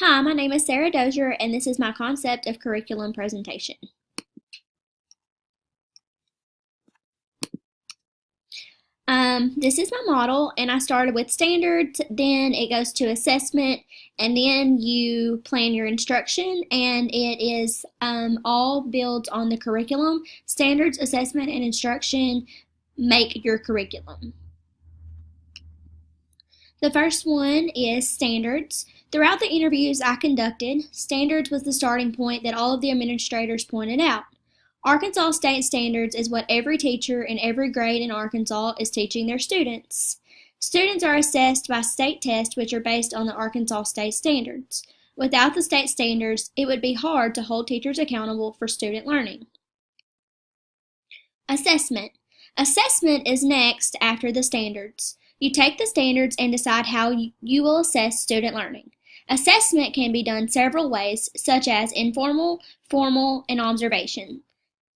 Hi, my name is Sarah Dozier, and this is my concept of curriculum presentation. This is my model, and I started with standards, then it goes to assessment, and then you plan your instruction, and it is all built on the curriculum. Standards, assessment, and instruction make your curriculum. The first one is standards. Throughout the interviews I conducted, standards was the starting point that all of the administrators pointed out. Arkansas State Standards is what every teacher in every grade in Arkansas is teaching their students. Students are assessed by state tests which are based on the Arkansas State Standards. Without the state standards, it would be hard to hold teachers accountable for student learning. Assessment. Assessment is next after the standards. You take the standards and decide how you will assess student learning. Assessment can be done several ways, such as informal, formal, and observation.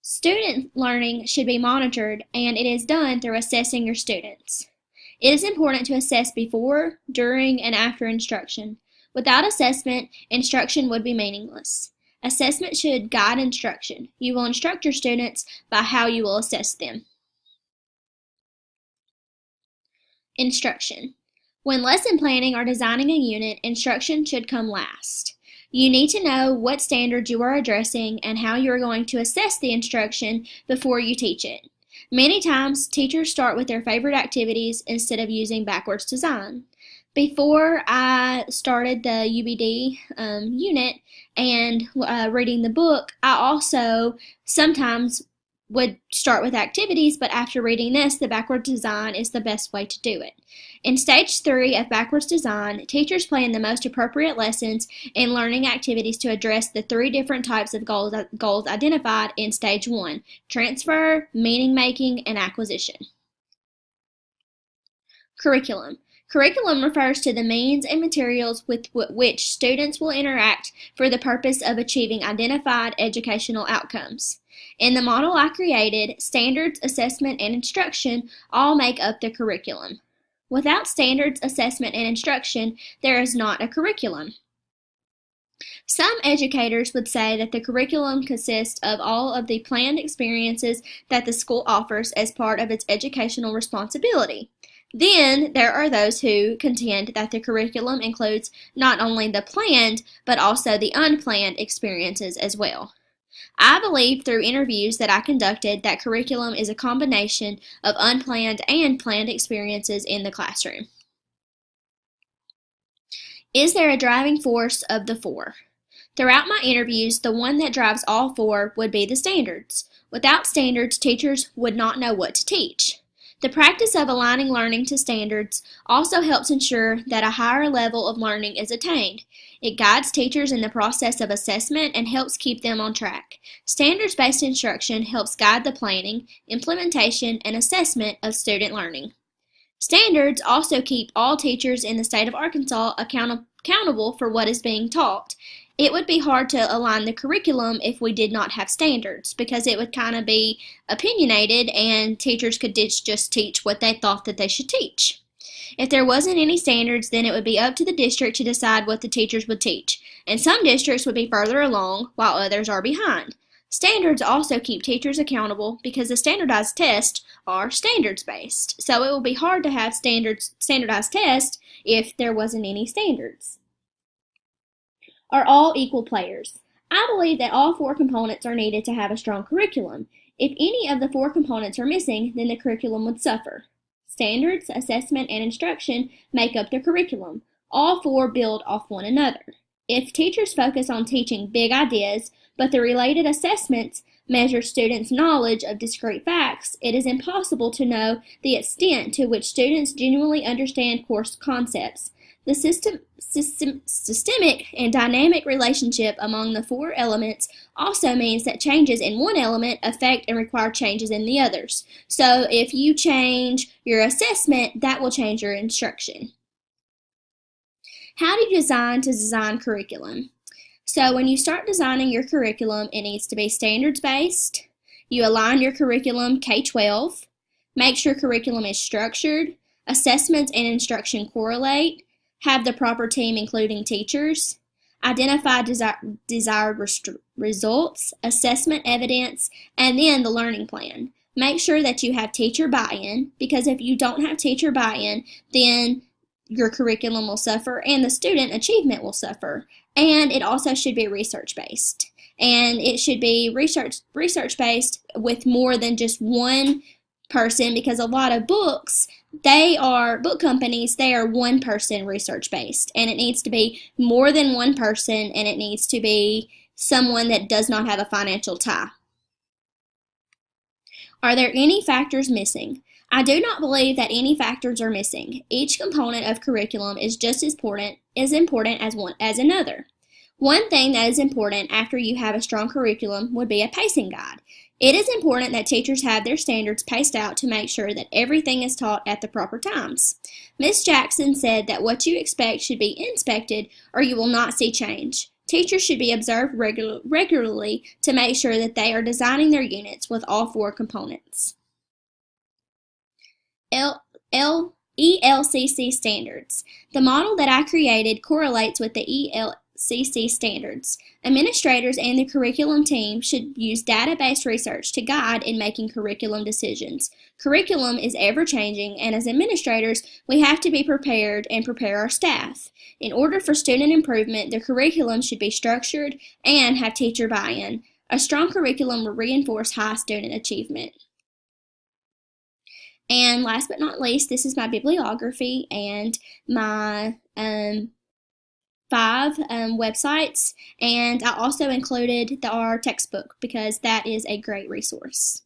Student learning should be monitored, and it is done through assessing your students. It is important to assess before, during, and after instruction. Without assessment, instruction would be meaningless. Assessment should guide instruction. You will instruct your students by how you will assess them. Instruction. When lesson planning or designing a unit, instruction should come last. You need to know what standards you are addressing and how you are going to assess the instruction before you teach it. Many times, teachers start with their favorite activities instead of using backwards design. Before I started the UBD unit and reading the book, I also sometimes would start with activities, but after reading this, the backwards design is the best way to do it. In Stage 3 of backwards design, teachers plan the most appropriate lessons and learning activities to address the three different types of goals identified in Stage 1: transfer, meaning making, and acquisition. Curriculum. Curriculum refers to the means and materials with which students will interact for the purpose of achieving identified educational outcomes. In the model I created, standards, assessment, and instruction all make up the curriculum. Without standards, assessment, and instruction, there is not a curriculum. Some educators would say that the curriculum consists of all of the planned experiences that the school offers as part of its educational responsibility. Then there are those who contend that the curriculum includes not only the planned, but also the unplanned experiences as well. I believe through interviews that I conducted that curriculum is a combination of unplanned and planned experiences in the classroom. Is there a driving force of the four? Throughout my interviews, the one that drives all four would be the standards. Without standards, teachers would not know what to teach. The practice of aligning learning to standards also helps ensure that a higher level of learning is attained. It guides teachers in the process of assessment and helps keep them on track. Standards-based instruction helps guide the planning, implementation, and assessment of student learning. Standards also keep all teachers in the state of Arkansas accountable for what is being taught. It would be hard to align the curriculum if we did not have standards, because it would kind of be opinionated and teachers could just teach what they thought that they should teach. If there wasn't any standards, then it would be up to the district to decide what the teachers would teach, and some districts would be further along while others are behind. Standards also keep teachers accountable because the standardized tests are standards-based, so it will be hard to have standardized tests if there wasn't any standards. Are all equal players? I believe that all four components are needed to have a strong curriculum. If any of the four components are missing, then the curriculum would suffer. Standards, assessment, and instruction make up the curriculum. All four build off one another. If teachers focus on teaching big ideas, but the related assessments measure students' knowledge of discrete facts, it is impossible to know the extent to which students genuinely understand course concepts. The systemic and dynamic relationship among the four elements also means that changes in one element affect and require changes in the others. So if you change your assessment, that will change your instruction. How do you design curriculum? So when you start designing your curriculum, it needs to be standards-based. You align your curriculum K-12. Make sure curriculum is structured. Assessments and instruction correlate. Have the proper team including teachers. identify desired results, assessment evidence, and then the learning plan. Make sure that you have teacher buy-in, because if you don't have teacher buy-in, then your curriculum will suffer and the student achievement will suffer. And it also should be research-based. And it should be research-based with more than just one person, because a lot of book companies, they are one person research based, and it needs to be more than one person, and it needs to be someone that does not have a financial tie. Are there any factors missing? I do not believe that any factors are missing. Each component of curriculum is just as important as another. One thing that is important after you have a strong curriculum would be a pacing guide. It is important that teachers have their standards paced out to make sure that everything is taught at the proper times. Ms. Jackson said that what you expect should be inspected or you will not see change. Teachers should be observed regularly to make sure that they are designing their units with all 4 components. ELCC standards. The model that I created correlates with the ELCC standards. Administrators and the curriculum team should use data-based research to guide in making curriculum decisions. Curriculum is ever-changing, and as administrators, we have to be prepared and prepare our staff. In order for student improvement, the curriculum should be structured and have teacher buy-in. A strong curriculum will reinforce high student achievement. And last but not least, this is my bibliography and my 5 websites, and I also included our textbook because that is a great resource.